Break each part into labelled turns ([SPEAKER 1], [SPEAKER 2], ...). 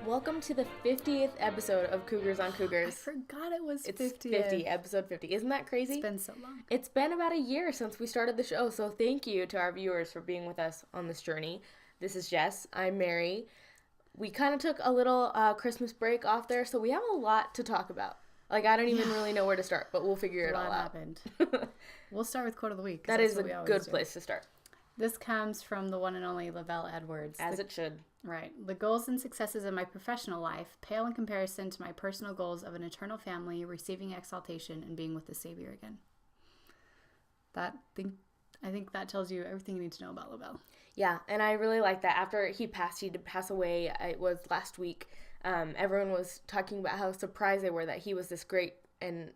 [SPEAKER 1] Welcome to the 50th episode of Cougars on Cougars.
[SPEAKER 2] I forgot it was 50.
[SPEAKER 1] It's 50, episode 50. Isn't that crazy?
[SPEAKER 2] It's been so long.
[SPEAKER 1] It's been about a year since we started the show, so thank you to our viewers for being with us on this journey. This is Jess. I'm Mary. We kind of took a little Christmas break off there, so we have a lot to talk about. Like, I don't even really know where to start, but we'll figure it all out.
[SPEAKER 2] Happened. We'll start with quote of the week.
[SPEAKER 1] That is a good place to start.
[SPEAKER 2] This comes from the one and only Lavelle Edwards.
[SPEAKER 1] As it should.
[SPEAKER 2] Right. The goals and successes of my professional life pale in comparison to my personal goals of an eternal family, receiving exaltation, and being with the Savior again. I think that tells you everything you need to know about Lavelle.
[SPEAKER 1] Yeah, and I really like that. After he did pass away, it was last week, everyone was talking about how surprised they were that he was this great and,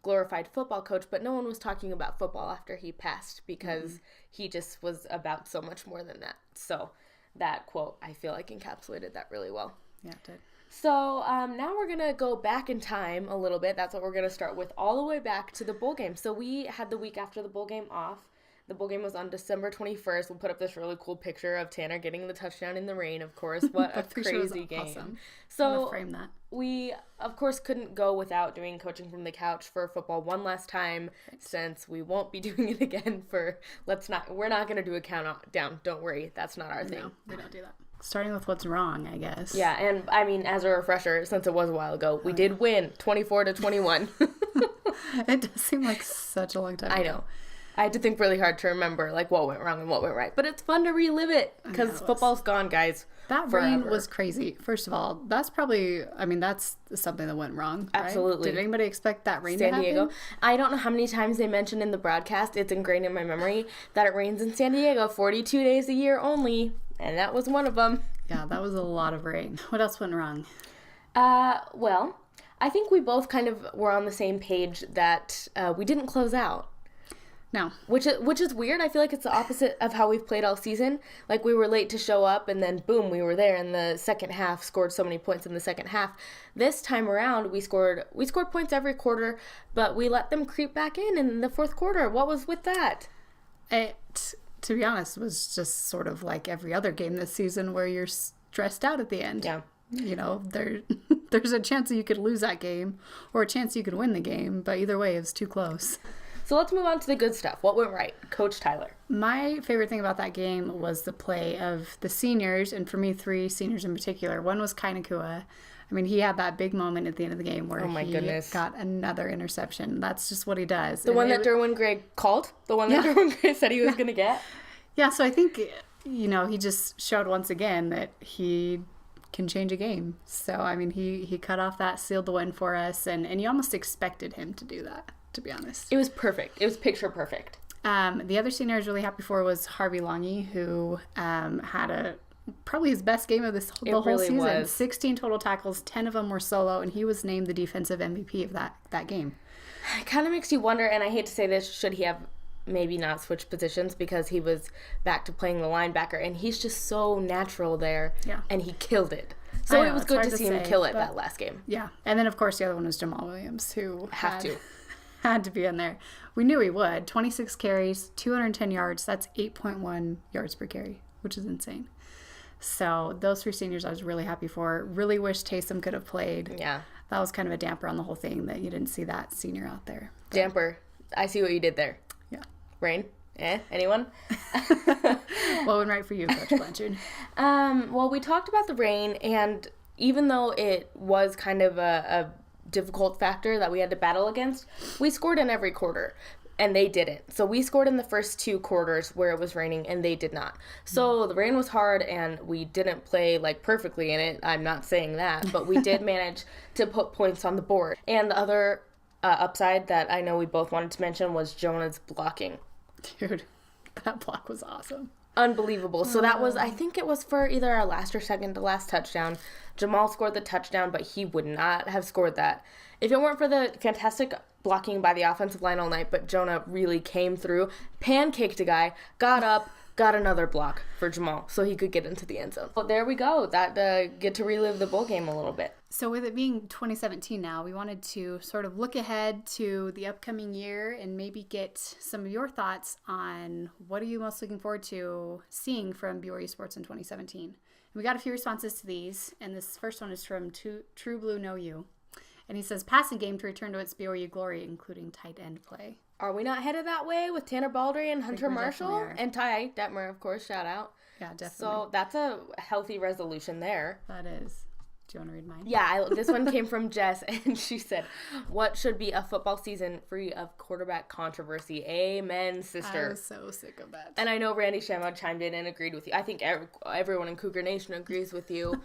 [SPEAKER 1] glorified football coach, but no one was talking about football after he passed because he just was about so much more than that. So that quote, I feel like, encapsulated that really well.
[SPEAKER 2] Yeah, it did.
[SPEAKER 1] So now we're going to go back in time a little bit. That's what we're going to start with, all the way back to the bowl game. So we had the week after the bowl game off. The bowl game was on December 21st. We'll put up this really cool picture of Tanner getting the touchdown in the rain, of course. What a crazy game.
[SPEAKER 2] Awesome.
[SPEAKER 1] So
[SPEAKER 2] I'm gonna frame that.
[SPEAKER 1] We, of course, couldn't go without doing coaching from the couch for football one last time, since we won't be doing it again we're not going to do a countdown. Don't worry. That's not our thing.
[SPEAKER 2] No, we don't do that. Starting with what's wrong, I guess.
[SPEAKER 1] Yeah, and I mean, as a refresher, since it was a while ago, we did win 24-21.
[SPEAKER 2] It does seem like such a long time ago.
[SPEAKER 1] I know. I had to think really hard to remember, what went wrong and what went right. But it's fun to relive it, because football's gone, guys.
[SPEAKER 2] That rain was crazy. First of all, that's something that went wrong, right?
[SPEAKER 1] Absolutely.
[SPEAKER 2] Did anybody expect that rain to happen?
[SPEAKER 1] San Diego. I don't know how many times they mentioned in the broadcast, it's ingrained in my memory, that it rains in San Diego 42 days a year only, and that was one of them.
[SPEAKER 2] Yeah, that was a lot of rain. What else went wrong?
[SPEAKER 1] Well, I think we both kind of were on the same page that we didn't close out.
[SPEAKER 2] No.
[SPEAKER 1] Which is weird. I feel like it's the opposite of how we've played all season. Like, we were late to show up, and then, boom, we were there in the second half, scored so many points in the second half. This time around, we scored points every quarter, but we let them creep back in the fourth quarter. What was with that?
[SPEAKER 2] It, to be honest, was just sort of like every other game this season where you're stressed out at the end.
[SPEAKER 1] Yeah.
[SPEAKER 2] There's a chance that you could lose that game, or a chance you could win the game, but either way, it's too close.
[SPEAKER 1] So let's move on to the good stuff. What went right? Coach Tyler.
[SPEAKER 2] My favorite thing about that game was the play of the seniors, and for me, 3 seniors in particular. One was Kai Nakua. I mean, he had that big moment at the end of the game where he got another interception. That's just what he does.
[SPEAKER 1] The one that Derwin Gray called? The one that Derwin Gray said he was going to get?
[SPEAKER 2] Yeah, so I think, he just showed once again that he can change a game. So, I mean, he cut off that, sealed the win for us, and you almost expected him to do that, to be honest.
[SPEAKER 1] It was perfect. It was picture perfect.
[SPEAKER 2] The other senior I was really happy for was Harvey Longy, who had probably his best game of the whole season. Was. 16 total tackles, 10 of them were solo, and he was named the defensive MVP of that game.
[SPEAKER 1] It kind of makes you wonder, and I hate to say this, should he have maybe not switched positions, because he was back to playing the linebacker, and he's just so natural there, and he killed it. So it was good to see him kill it that last game.
[SPEAKER 2] Yeah, and then, of course, the other one was Jamal Williams, who had to be in there. We knew he would. 26 carries, 210 yards. That's 8.1 yards per carry, which is insane. So those 3 seniors I was really happy for. Really wish Taysom could have played. Yeah. That was kind of a damper on the whole thing that you didn't see that senior out there. But,
[SPEAKER 1] damper. I see what you did there.
[SPEAKER 2] Yeah.
[SPEAKER 1] Rain? Anyone?
[SPEAKER 2] What went right for you, Coach Blanchard?
[SPEAKER 1] Well, we talked about the rain, and even though it was kind of a difficult factor that we had to battle against, we scored in every quarter, and they didn't. So we scored in the first 2 quarters where it was raining, and they did not. So the rain was hard, and we didn't play perfectly in it. I'm not saying that, but we did manage to put points on the board. And the other upside that I know we both wanted to mention was Jonah's blocking.
[SPEAKER 2] Dude, that block was awesome.
[SPEAKER 1] Unbelievable. So that was, I think it was for either our last or second to last touchdown. Jamal scored the touchdown, but he would not have scored that if it weren't for the fantastic blocking by the offensive line all night. But Jonah really came through, pancaked a guy, got up, got another block for Jamal so he could get into the end zone. Well, there we go. That get to relive the bowl game a little bit.
[SPEAKER 2] So with it being 2017 now, we wanted to sort of look ahead to the upcoming year and maybe get some of your thoughts on what are you most looking forward to seeing from BYU Sports in 2017. We got a few responses to these, and this first one is from True Blue Know You. And he says, passing game to return to its BYU glory, including tight end play.
[SPEAKER 1] Are we not headed that way with Tanner Baldry and Hunter Marshall? And Ty Detmer, of course, shout out.
[SPEAKER 2] Yeah, definitely.
[SPEAKER 1] So that's a healthy resolution there.
[SPEAKER 2] That is. Do you want to read mine?
[SPEAKER 1] Yeah, this one came from Jess, and she said, what should be a football season free of quarterback controversy? Amen, sister.
[SPEAKER 2] I was so sick of that.
[SPEAKER 1] And I know Randy Shamo chimed in and agreed with you. I think everyone in Cougar Nation agrees with you.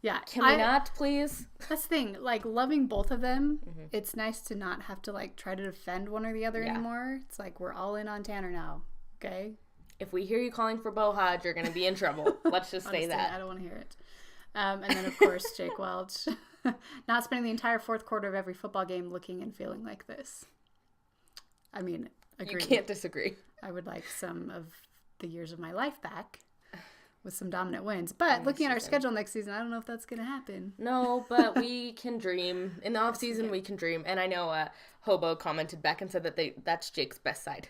[SPEAKER 2] Yeah.
[SPEAKER 1] Can we not, please?
[SPEAKER 2] That's the thing. Like, loving both of them, it's nice to not have to, like, try to defend one or the other anymore. It's like, we're all in on Tanner now, okay?
[SPEAKER 1] If we hear you calling for Bo Hodge, you're going to be in trouble. Let's just say that.
[SPEAKER 2] I don't want to hear it. And then, of course, Jake Welch. Not spending the entire fourth quarter of every football game looking and feeling like this. I mean, agreed.
[SPEAKER 1] You can't disagree.
[SPEAKER 2] I would like some of the years of my life back with some dominant wins. But looking at our schedule next season, I don't know if that's going to happen.
[SPEAKER 1] No, but we can dream. In the offseason, we can dream. And I know Hobo commented back and said that that's Jake's best side.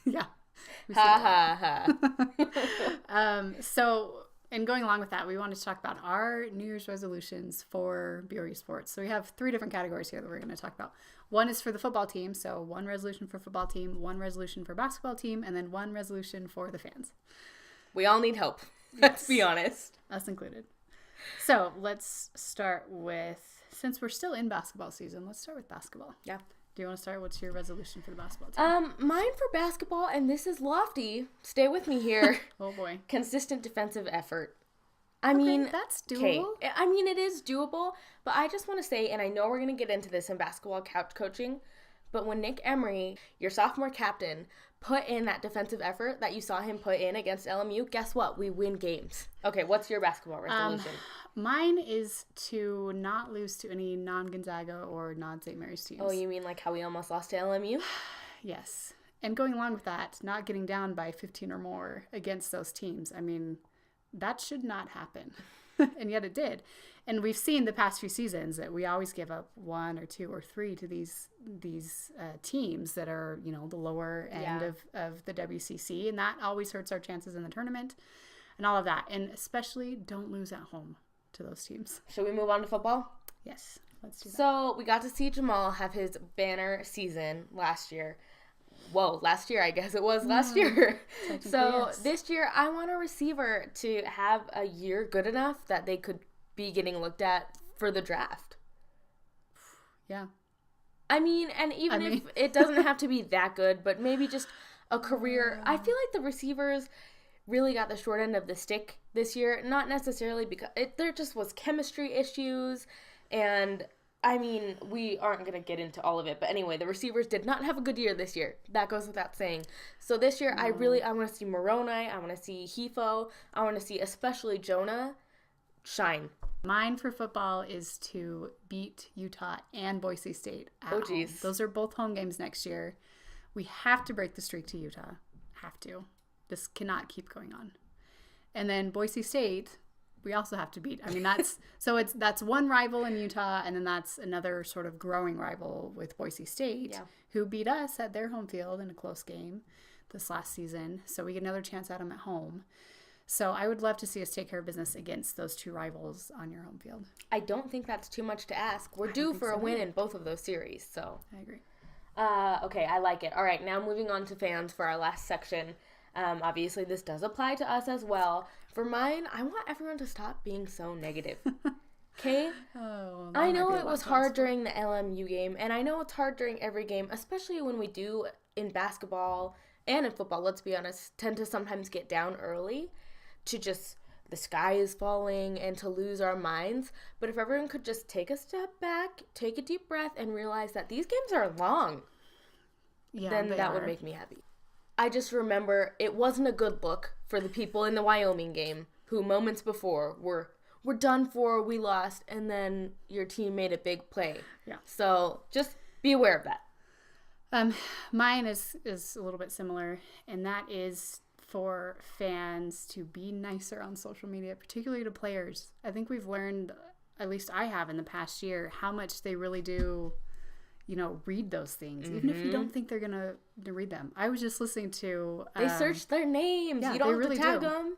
[SPEAKER 2] Yeah.
[SPEAKER 1] Ha, ha, ha.
[SPEAKER 2] So... And going along with that, we wanted to talk about our New Year's resolutions for BYU Sports. So we have 3 different categories here that we're going to talk about. One is for the football team, so 1 resolution for football team, 1 resolution for basketball team, and then 1 resolution for the fans.
[SPEAKER 1] We all need help. Let's be honest.
[SPEAKER 2] Us included. So let's start with, since we're still in basketball season, let's start with basketball.
[SPEAKER 1] Yeah.
[SPEAKER 2] Do you want to start? What's your resolution for the basketball team?
[SPEAKER 1] Mine for basketball, and this is lofty. Stay with me here.
[SPEAKER 2] Oh boy.
[SPEAKER 1] Consistent defensive effort. I mean,
[SPEAKER 2] that's doable.
[SPEAKER 1] Okay. I mean, it is doable, but I just want to say, and I know we're going to get into this in basketball couch coaching, but when Nick Emery, your sophomore captain, put in that defensive effort that you saw him put in against LMU, guess what? We win games. Okay, what's your basketball resolution?
[SPEAKER 2] Mine is to not lose to any non-Gonzaga or non-St. Mary's teams.
[SPEAKER 1] Oh, you mean like how we almost lost to LMU?
[SPEAKER 2] Yes. And going along with that, not getting down by 15 or more against those teams. I mean, that should not happen. And yet it did. And we've seen the past few seasons that we always give up 1 or 2 or 3 to these teams that are, you know, the lower end of the WCC. And that always hurts our chances in the tournament and all of that. And especially don't lose at home to those teams.
[SPEAKER 1] Should we move on to football?
[SPEAKER 2] Yes, let's do that.
[SPEAKER 1] So we got to see Jamal have his banner season last year. Whoa, last year, I guess it was last year. So yes. This year, I want a receiver to have a year good enough that they could be getting looked at for the draft.
[SPEAKER 2] Yeah.
[SPEAKER 1] I mean, and even if it doesn't have to be that good, but maybe just a career. I feel like the receivers really got the short end of the stick this year. Not necessarily because there just was chemistry issues. And, I mean, we aren't going to get into all of it. But anyway, the receivers did not have a good year this year. That goes without saying. So this year, I want to see Moroni. I want to see Hefo. I want to see especially Jonah shine.
[SPEAKER 2] Mine for football is to beat Utah and Boise State at home.
[SPEAKER 1] Geez.
[SPEAKER 2] Those are both home games next year. We have to break the streak to Utah. Have to. This cannot keep going on. And then Boise State, we also have to beat. I mean, that's one rival in Utah, and then that's another sort of growing rival with Boise State, who beat us at their home field in a close game this last season. So we get another chance at them at home. So I would love to see us take care of business against those 2 rivals on your home field.
[SPEAKER 1] I don't think that's too much to ask. We're due for a win in both of those series, so.
[SPEAKER 2] I agree.
[SPEAKER 1] Okay, I like it. All right, now moving on to fans for our last section. Obviously, this does apply to us as well. For mine, I want everyone to stop being so negative. Okay?
[SPEAKER 2] Oh,
[SPEAKER 1] I know it was hard during the LMU game, and I know it's hard during every game, especially when we do in basketball and in football, let's be honest, tend to sometimes get down early to just the sky is falling and to lose our minds. But if everyone could just take a step back, take a deep breath, and realize that these games are long, then that would make me happy. I just remember it wasn't a good look for the people in the Wyoming game who moments before were done for, we lost, and then your team made a big play.
[SPEAKER 2] Yeah.
[SPEAKER 1] So just be aware of that.
[SPEAKER 2] Mine is a little bit similar, and that is for fans to be nicer on social media, particularly to players. I think we've learned, at least I have in the past year, how much they really do, read those things, even if you don't think they're going to read them. I was just listening to...
[SPEAKER 1] they search their names. Yeah, you don't have to tag them.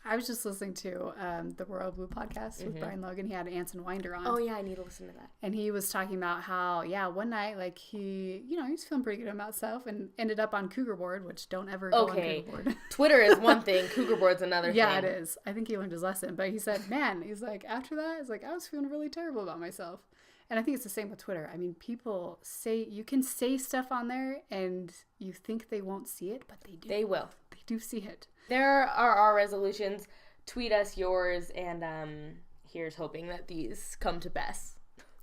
[SPEAKER 2] I was just listening to the Royal Blue podcast with Brian Logan. He had Anson Winder on.
[SPEAKER 1] Oh, yeah, I need to listen to that.
[SPEAKER 2] And he was talking about how, one night, he was feeling pretty good about himself and ended up on Cougar Board, which don't ever go on Cougar Board.
[SPEAKER 1] Twitter is one thing. Cougar Board's another thing.
[SPEAKER 2] Yeah, it is. I think he learned his lesson. But he said, man, he's like, after that, I was feeling really terrible about myself. And I think it's the same with Twitter. I mean, people you can say stuff on there and you think they won't see it, but they do.
[SPEAKER 1] They will.
[SPEAKER 2] They do see it.
[SPEAKER 1] There are our resolutions. Tweet us yours, and here's hoping that these come to pass.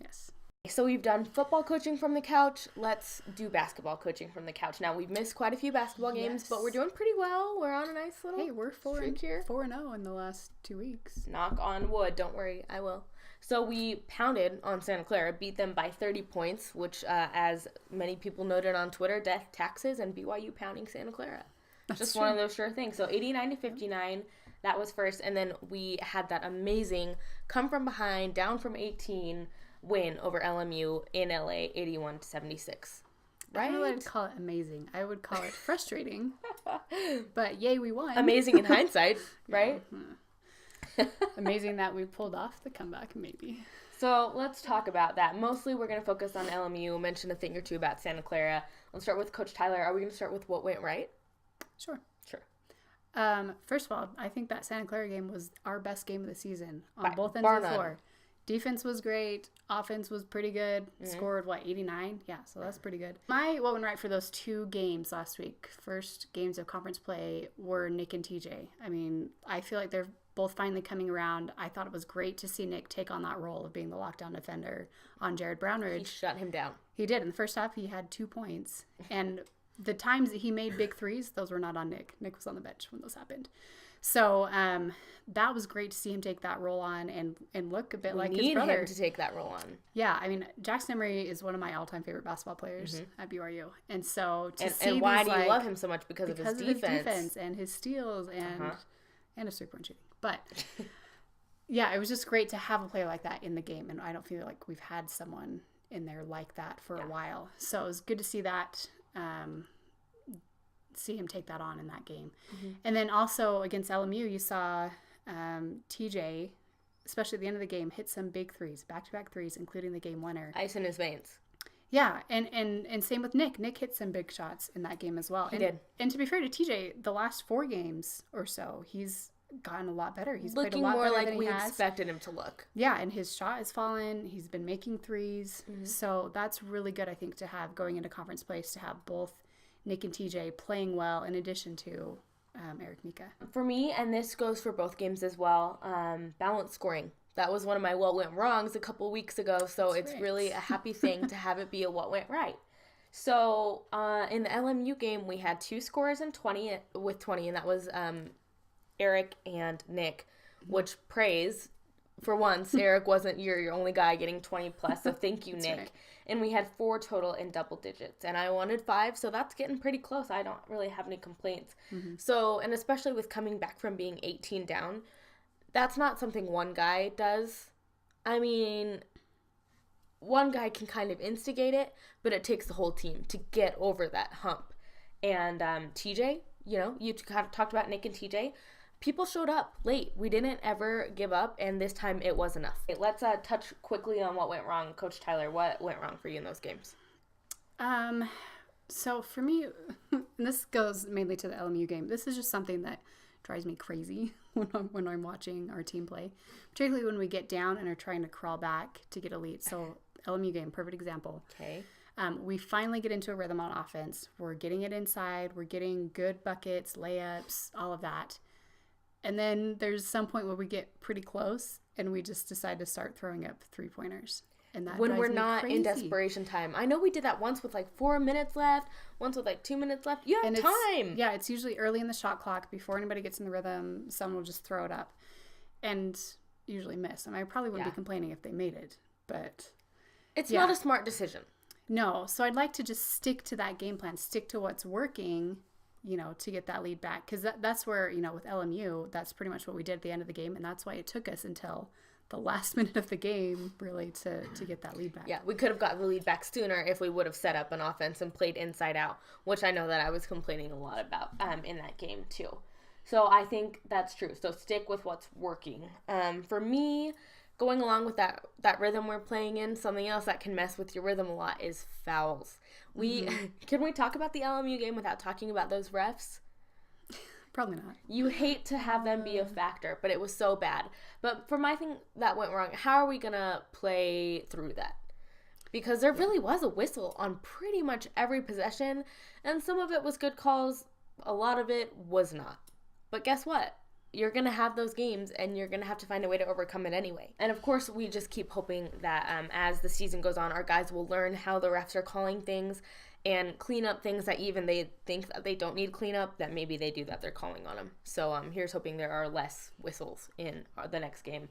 [SPEAKER 2] Yes.
[SPEAKER 1] So we've done football coaching from the couch. Let's do basketball coaching from the couch. Now, we've missed quite a few basketball games, but we're doing pretty well. We're on a nice little
[SPEAKER 2] we're 4-0 in the last 2 weeks.
[SPEAKER 1] Knock on wood. Don't worry, I will. So we pounded on Santa Clara, beat them by 30 points, which, as many people noted on Twitter, death, taxes, and BYU pounding Santa Clara. That's just true. One of those sure things. So 89-59, that was first. And then we had that amazing come from behind, down from 18 win over LMU in LA, 81-76.
[SPEAKER 2] Right? I don't know what I'd call it amazing. I would call it frustrating. But yay, we won.
[SPEAKER 1] Amazing in hindsight, right?
[SPEAKER 2] Amazing that we pulled off the comeback, maybe.
[SPEAKER 1] So let's talk about that. Mostly we're going to focus on LMU, mention a thing or two about Santa Clara. Let's start with Coach Tyler. Are we going to start with what went right?
[SPEAKER 2] Sure.
[SPEAKER 1] First
[SPEAKER 2] of all, I think that Santa Clara game was our best game of the season on both ends of the floor. Defense was great. Offense was pretty good. Scored, 89? Yeah, so that's pretty good. What went right for those 2 games last week, first games of conference play, were Nick and TJ. I mean, I feel like they're both finally coming around. I thought it was great to see Nick take on that role of being the lockdown defender on Jared Brownridge.
[SPEAKER 1] He shut him down.
[SPEAKER 2] He did. In the first half, he had 2 points. And the times that he made big threes, those were not on Nick. Nick was on the bench when those happened. So that was great to see him take that role on and look a bit like his brother.
[SPEAKER 1] We need him to take that role on.
[SPEAKER 2] Yeah, I mean, Jess and Mary is one of my all-time favorite basketball players at BYU. And so
[SPEAKER 1] and why do you love him so much? Because of his
[SPEAKER 2] defense and his steals and his three-point shooting. But yeah, it was just great to have a player like that in the game. And I don't feel like we've had someone in there like that for a while. So it was good to see that. See him take that on in that game. And then also against LMU, you saw TJ, especially at the end of the game, hit some big threes, back-to-back threes, including the game winner.
[SPEAKER 1] Ice in his veins.
[SPEAKER 2] Yeah, and same with Nick. Nick hit some big shots in that game as well.
[SPEAKER 1] He did.
[SPEAKER 2] And to be fair to TJ, the last 4 games or so, he's gotten a lot better. He's
[SPEAKER 1] looking
[SPEAKER 2] played a lot
[SPEAKER 1] more
[SPEAKER 2] better
[SPEAKER 1] like
[SPEAKER 2] than
[SPEAKER 1] we
[SPEAKER 2] he has.
[SPEAKER 1] expected him to look.
[SPEAKER 2] Yeah, and his shot has fallen. He's been making threes. So that's really good, I think, to have going into conference play, to have both Nick and TJ playing well in addition to Eric Mika.
[SPEAKER 1] For me, and this goes for both games as well, balanced scoring. That was one of my what went wrongs a couple weeks ago, so it's really a happy thing to have it be a what went right. So in the LMU game, we had 2 scorers and 20, and that was Eric and Nick, which praise. For once, Eric wasn't your only guy getting 20 plus, so thank you, Nick. Right. And we had 4 total in double digits, and I wanted 5, so that's getting pretty close. I don't really have any complaints. So, and especially with coming back from being 18 down, that's not something one guy does. I mean, one guy can kind of instigate it, but it takes the whole team to get over that hump. And TJ, you kind of talked about Nick and TJ. People showed up late. We didn't ever give up, and this time it was enough. Okay, let's touch quickly on what went wrong. Coach Tyler, what went wrong for you in those games?
[SPEAKER 2] So for me, and this goes mainly to the LMU game, this is just something that drives me crazy when I'm watching our team play, particularly when we get down and are trying to crawl back to get a lead. So LMU game, perfect example.
[SPEAKER 1] Okay.
[SPEAKER 2] We finally get into a rhythm on offense. We're getting it inside. We're getting good buckets, layups, all of that. And then there's some point where we get pretty close and we just decide to start throwing up 3-pointers. And that
[SPEAKER 1] when we're not crazy. In desperation time. I know we did that once with 4 minutes left, once with 2 minutes left. You have time.
[SPEAKER 2] Yeah, it's usually early in the shot clock before anybody gets in the rhythm. Someone will just throw it up and usually miss. I mean, I probably wouldn't be complaining if they made it, but
[SPEAKER 1] it's not a smart decision.
[SPEAKER 2] No, so I'd like to just stick to that game plan, stick to what's working, to get that lead back. Because that's where, with LMU, that's pretty much what we did at the end of the game. And that's why it took us until the last minute of the game, really, to get that lead back.
[SPEAKER 1] Yeah, we could have got the lead back sooner if we would have set up an offense and played inside out, which I know that I was complaining a lot about in that game too. So I think that's true. So stick with what's working. For me, going along with that rhythm we're playing in, something else that can mess with your rhythm a lot is fouls. Can we talk about the LMU game without talking about those refs?
[SPEAKER 2] Probably not.
[SPEAKER 1] You hate to have them be a factor, but it was so bad. But for my thing that went wrong, how are we going to play through that? Because there really was a whistle on pretty much every possession, and some of it was good calls, a lot of it was not. But guess what? You're going to have those games, and you're going to have to find a way to overcome it anyway. And, of course, we just keep hoping that as the season goes on, our guys will learn how the refs are calling things and clean up things that even they think that they don't need cleanup, that maybe they do, that they're calling on them. So here's hoping there are less whistles in the next game.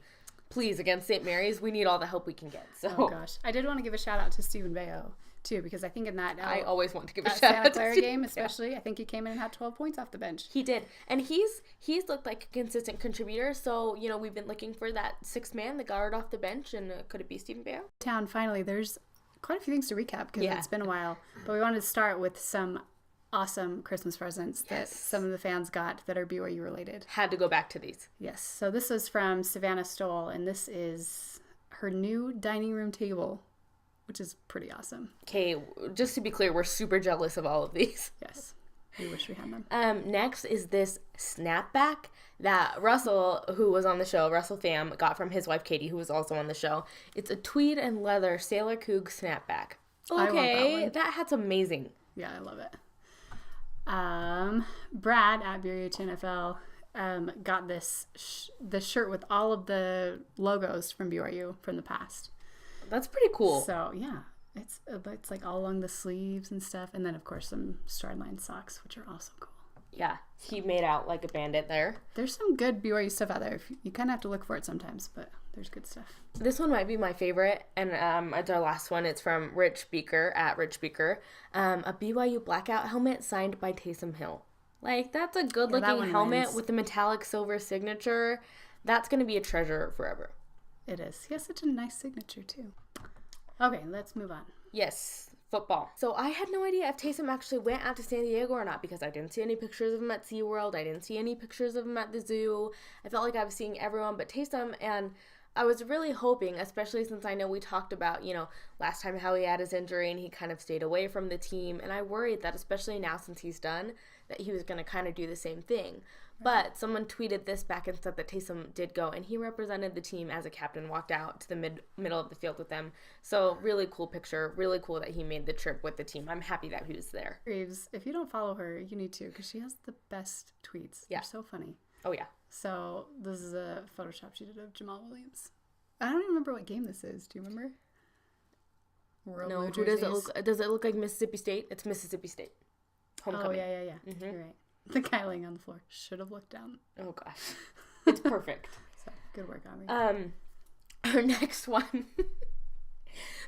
[SPEAKER 1] Please, against St. Mary's, we need all the help we can get. So.
[SPEAKER 2] Oh, gosh. I did want to give a shout-out to Stephen Bayo, too, because I think in that...
[SPEAKER 1] I always want to give a shout-out
[SPEAKER 2] Santa
[SPEAKER 1] to
[SPEAKER 2] Clara game, especially, I think he came in and had 12 points off the bench.
[SPEAKER 1] He did. And he's looked like a consistent contributor, so, we've been looking for that sixth man, the guard off the bench, and could it be Stephen Bayo?
[SPEAKER 2] Town, finally, there's quite a few things to recap, because it's been a while, but we wanted to start with some awesome Christmas presents that some of the fans got that are BYU related.
[SPEAKER 1] Had to go back to these.
[SPEAKER 2] Yes. So this is from Savannah Stoll, and this is her new dining room table, which is pretty awesome.
[SPEAKER 1] Okay, just to be clear, we're super jealous of all of these.
[SPEAKER 2] Yes. We wish we had them.
[SPEAKER 1] Next is this snapback that Russell, who was on the show, Russell Pham, got from his wife Katie, who was also on the show. It's a tweed and leather Sailor Cougs snapback. Okay, that's amazing.
[SPEAKER 2] Yeah, I love it. Brad at BYU NFL got this shirt with all of the logos from BYU from the past.
[SPEAKER 1] That's pretty cool.
[SPEAKER 2] So yeah, it's like all along the sleeves and stuff, and then of course some Strideline socks, which are also cool.
[SPEAKER 1] Yeah, he made out like a bandit there.
[SPEAKER 2] There's some good BYU stuff out there. You kind of have to look for it sometimes, but there's good stuff.
[SPEAKER 1] This one might be my favorite, and it's our last one. It's from Rich Beaker, at Rich Beaker. A BYU blackout helmet signed by Taysom Hill. Like, that's a good-looking helmet with the metallic silver signature. That's going to be a treasure forever.
[SPEAKER 2] It is. He has such a nice signature, too. Okay, let's move on.
[SPEAKER 1] Yes, football. So I had no idea if Taysom actually went out to San Diego or not, because I didn't see any pictures of him at SeaWorld. I didn't see any pictures of him at the zoo. I felt like I was seeing everyone but Taysom, and I was really hoping, especially since I know we talked about, last time how he had his injury and he kind of stayed away from the team, and I worried that, especially now since he's done, that he was going to kind of do the same thing. But someone tweeted this back and said that Taysom did go, and he represented the team as a captain, walked out to the middle of the field with them. So really cool picture, really cool that he made the trip with the team. I'm happy that he was there.
[SPEAKER 2] Reeves, if you don't follow her, you need to, because she has the best tweets. Yeah. They're so funny.
[SPEAKER 1] Oh, yeah.
[SPEAKER 2] So this is a Photoshop she did of Jamal Williams. I don't even remember what game this is. Do you remember?
[SPEAKER 1] No, who does it look? Does it look like Mississippi State? It's Mississippi State. Homecoming.
[SPEAKER 2] Oh, yeah. Mm-hmm. You're right. The guy laying on the floor. Should have looked down.
[SPEAKER 1] Oh, gosh. It's perfect.
[SPEAKER 2] So, good work, Aubrey.
[SPEAKER 1] Our next one.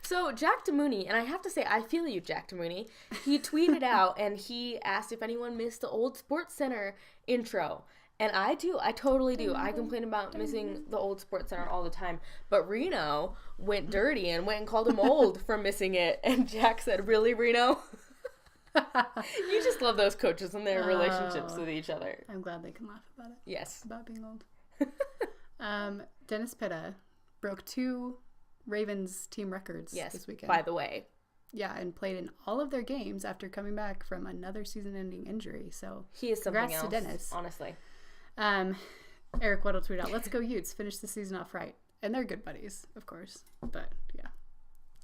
[SPEAKER 1] So, Jack DeMooney, and I have to say, I feel you, Jack DeMooney. He tweeted out, and he asked if anyone missed the old Sports Center intro. And I do. I totally do. I complain about missing the old Sports Center all the time. But Reno went dirty and went and called him old for missing it. And Jack said, "Really, Reno?" You just love those coaches and their relationships with each other.
[SPEAKER 2] I'm glad they can laugh about it.
[SPEAKER 1] Yes.
[SPEAKER 2] About being old. Dennis Pitta broke 2 Ravens team records this weekend.
[SPEAKER 1] By the way.
[SPEAKER 2] Yeah, and played in all of their games after coming back from another season-ending injury. So
[SPEAKER 1] he is something
[SPEAKER 2] congrats
[SPEAKER 1] else,
[SPEAKER 2] to Dennis.
[SPEAKER 1] Honestly.
[SPEAKER 2] Eric Weddle tweeted out, "Let's go Utes, finish the season off right." And they're good buddies, of course. But yeah,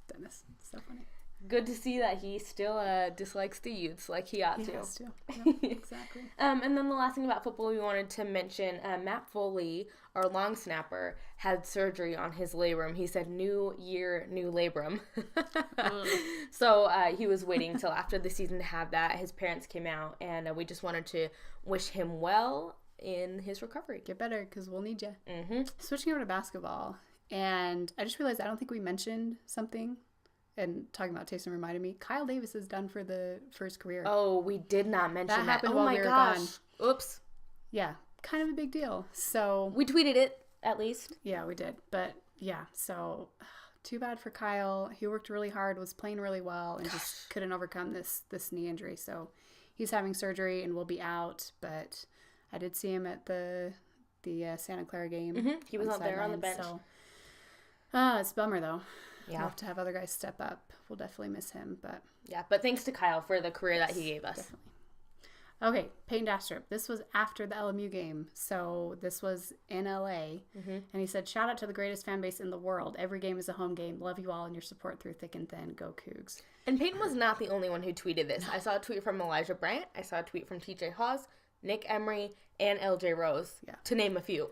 [SPEAKER 2] Dennis, so funny.
[SPEAKER 1] Good to see that he still dislikes the Utes like he ought to.
[SPEAKER 2] He has to. Yep, exactly.
[SPEAKER 1] And then the last thing about football we wanted to mention, Matt Foley, our long snapper, had surgery on his labrum. He said, "New year, new labrum." So he was waiting till after the season to have that. His parents came out, and we just wanted to wish him well in his recovery.
[SPEAKER 2] Get better, because we'll need you. Mm-hmm. Switching over to basketball, and I just realized I don't think we mentioned something and talking about Taysom reminded me, Kyle Davis is done for his career.
[SPEAKER 1] Oh, we did not mention that.
[SPEAKER 2] Happened
[SPEAKER 1] oh
[SPEAKER 2] while
[SPEAKER 1] my
[SPEAKER 2] we were
[SPEAKER 1] gosh.
[SPEAKER 2] gone.
[SPEAKER 1] Oops.
[SPEAKER 2] Yeah, kind of a big deal. So
[SPEAKER 1] we tweeted it, at least.
[SPEAKER 2] Yeah, we did. But yeah, so too bad for Kyle. He worked really hard, was playing really well, and just couldn't overcome this knee injury. So he's having surgery and will be out. But I did see him at the Santa Clara game.
[SPEAKER 1] Mm-hmm. He was out there on the bench.
[SPEAKER 2] So, it's a bummer, though. Yeah. We'll have to have other guys step up. We'll definitely miss him.
[SPEAKER 1] But thanks to Kyle for the career that he gave us.
[SPEAKER 2] Definitely. Okay, Peyton Dastrup. This was after the LMU game, so this was in LA. Mm-hmm. And he said, "Shout out to the greatest fan base in the world. Every game is a home game. Love you all and your support through thick and thin. Go Cougs."
[SPEAKER 1] And Peyton was not the only one who tweeted this. I saw a tweet from Elijah Bryant. I saw a tweet from TJ Hawes, Nick Emery, and LJ Rose, to name a few.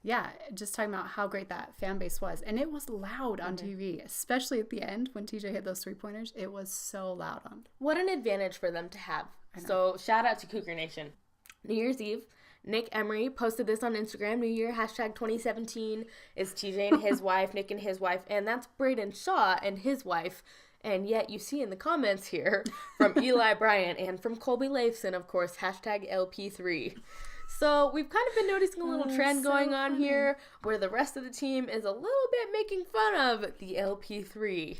[SPEAKER 2] Yeah, just talking about how great that fan base was. And it was loud on TV, especially at the end when TJ hit those 3-pointers. It was so loud on.
[SPEAKER 1] What an advantage for them to have. So shout out to Cougar Nation. New Year's Eve, Nick Emery posted this on Instagram. New Year, #2017 is TJ and his wife, Nick and his wife, and that's Braden Shaw and his wife. And yet you see in the comments here from Eli Bryant and from Colby Leifson, of course, #LP3. So we've kind of been noticing a little trend going on here where the rest of the team is a little bit making fun of the LP3.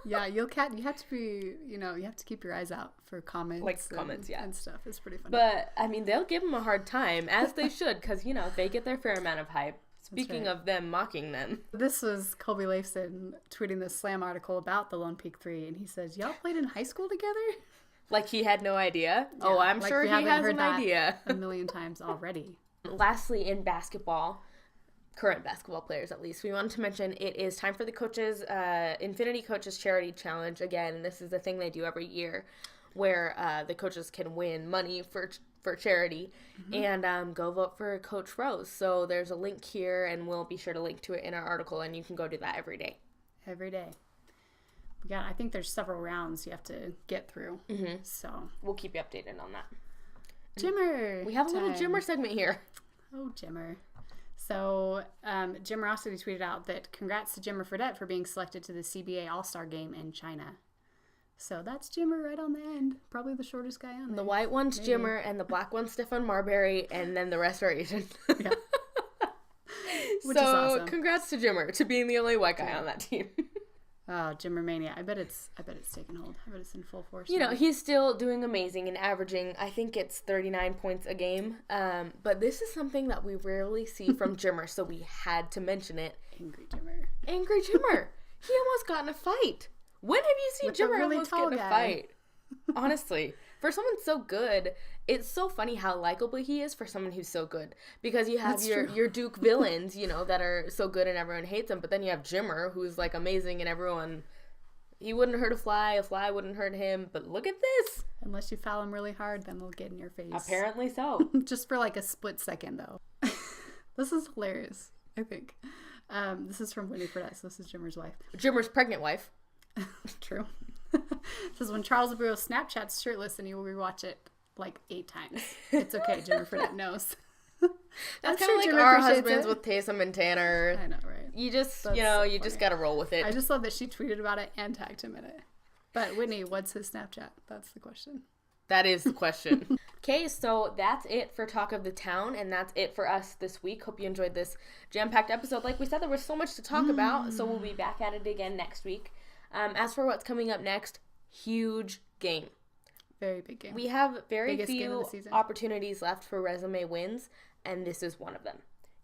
[SPEAKER 2] Yeah, you have to be, you have to keep your eyes out for comments. And stuff. It's pretty funny.
[SPEAKER 1] But, I mean, they'll give them a hard time, as they should, because, they get their fair amount of hype. Speaking of them mocking them.
[SPEAKER 2] This was Colby Leifson tweeting this Slam article about the Lone Peak 3, and he says, "Y'all played in high school together?"
[SPEAKER 1] Like he had no idea? Yeah, oh, I'm sure he has an idea.
[SPEAKER 2] A million times already.
[SPEAKER 1] Lastly, in basketball, current basketball players at least, we wanted to mention it is time for the coaches, Infinity Coaches Charity Challenge. Again, this is a thing they do every year where the coaches can win money for charity, and go vote for Coach Rose. So there's a link here, and we'll be sure to link to it in our article, and you can go do that every day.
[SPEAKER 2] Every day. Yeah, I think there's several rounds you have to get through. Mm-hmm. So
[SPEAKER 1] we'll keep you updated on that.
[SPEAKER 2] Jimmer.
[SPEAKER 1] We have a little Jimmer segment here.
[SPEAKER 2] Oh, Jimmer. So Jimmerosity tweeted out that congrats to Jimmer Fredette for being selected to the CBA All-Star Game in China. So that's Jimmer right on the end. Probably the shortest guy on there.
[SPEAKER 1] The white one's maybe. Jimmer, and the black one's Stefan Marbury, and then the rest are Asian. Yeah. Which is awesome. Congrats to Jimmer to being the only white guy on that team.
[SPEAKER 2] Oh, Jimmer Mania. I bet it's taken hold. I bet it's in full force.
[SPEAKER 1] He's still doing amazing and averaging, I think it's 39 points a game. But this is something that we rarely see from Jimmer, so we had to mention it.
[SPEAKER 2] Angry Jimmer.
[SPEAKER 1] Angry Jimmer. He almost got in a fight. When have you seen Jimmer almost get in a fight? Honestly. For someone so good, it's so funny how likable he is for someone who's so good. Because you have your Duke villains, that are so good and everyone hates them. But then you have Jimmer, who's, amazing and everyone... He wouldn't hurt a fly wouldn't hurt him. But look at this!
[SPEAKER 2] Unless you foul him really hard, then they'll get in your face.
[SPEAKER 1] Apparently so.
[SPEAKER 2] Just for, a split second, though. This is hilarious, I think. This is from Whitney Fredette, so this is Jimmer's wife.
[SPEAKER 1] Jimmer's pregnant wife.
[SPEAKER 2] True. This is when Charles Abreu Snapchats shirtless and you will rewatch it 8 times. It's okay, Jimmer Fredette knows.
[SPEAKER 1] That's kind of like our husbands with Taysom and Tanner.
[SPEAKER 2] I know, right?
[SPEAKER 1] You just, you just gotta roll with it.
[SPEAKER 2] I just love that she tweeted about it and tagged him in it. But Whitney, what's his Snapchat? That's the question.
[SPEAKER 1] That is the question. Okay, so that's it for Talk of the Town, and that's it for us this week. Hope you enjoyed this jam-packed episode. Like we said, there was so much to talk about, so we'll be back at it again next week. As for what's coming up next, huge game.
[SPEAKER 2] Very big game.
[SPEAKER 1] We have very few opportunities left for resume wins, and this is one of them.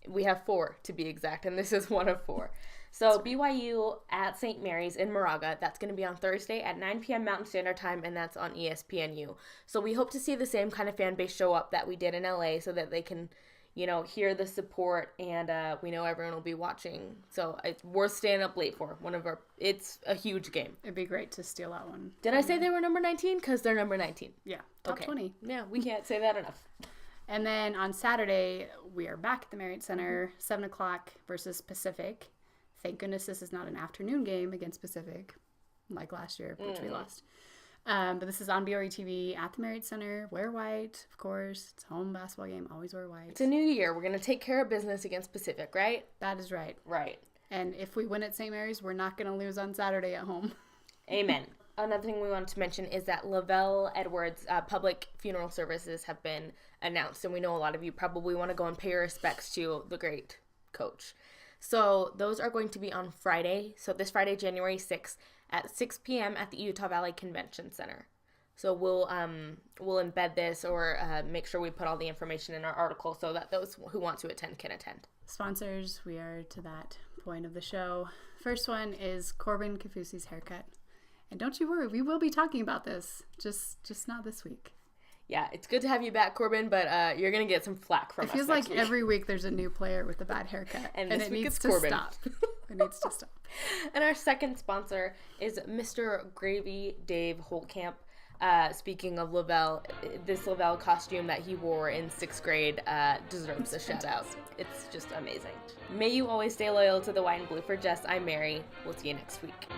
[SPEAKER 1] We have 4 to be exact, and this is one of 4. So BYU at St. Mary's in Moraga. That's going to be on Thursday at 9 p.m. Mountain Standard Time, and that's on ESPNU. So we hope to see the same kind of fan base show up that we did in LA so that they can, hear the support, and we know everyone will be watching. So it's worth staying up late for. It's a huge game.
[SPEAKER 2] It'd be great to steal that one.
[SPEAKER 1] Did I say they were number 19? Because they're number 19.
[SPEAKER 2] Yeah, top 20.
[SPEAKER 1] Yeah, we can't say that enough.
[SPEAKER 2] And then on Saturday, we are back at the Marriott Center, 7 o'clock versus Pacific. Thank goodness this is not an afternoon game against Pacific, like last year, which we lost. But this is on BYU TV at the Marriott Center. Wear white, of course. It's a home basketball game. Always wear white.
[SPEAKER 1] It's a new year. We're going to take care of business against Pacific, right?
[SPEAKER 2] That is right.
[SPEAKER 1] Right.
[SPEAKER 2] And if we win at St. Mary's, we're not going to lose on Saturday at home.
[SPEAKER 1] Amen. Another thing we wanted to mention is that Lavelle Edwards public funeral services have been announced, and we know a lot of you probably want to go and pay your respects to the great coach. So those are going to be on Friday, so this Friday, January 6th at 6 p.m. at the Utah Valley Convention Center. So we'll embed this or make sure we put all the information in our article so that those who want to attend can attend.
[SPEAKER 2] Sponsors, we are to that point of the show. First one is Corbin Kafusi's Haircut. And don't you worry, we will be talking about this, just not this week.
[SPEAKER 1] Yeah, it's good to have you back, Corbin, but you're going to get some flack from us.
[SPEAKER 2] It feels like every week there's a new player with a bad haircut.
[SPEAKER 1] and this week
[SPEAKER 2] needs
[SPEAKER 1] it's
[SPEAKER 2] to
[SPEAKER 1] Corbin.
[SPEAKER 2] Stop. It needs to stop.
[SPEAKER 1] And our second sponsor is Mr. Gravy Dave Holtcamp. Speaking of Lavelle, this Lavelle costume that he wore in 6th grade deserves a shout out. It's just amazing. May you always stay loyal to the white and blue. For Jess, I'm Mary. We'll see you next week.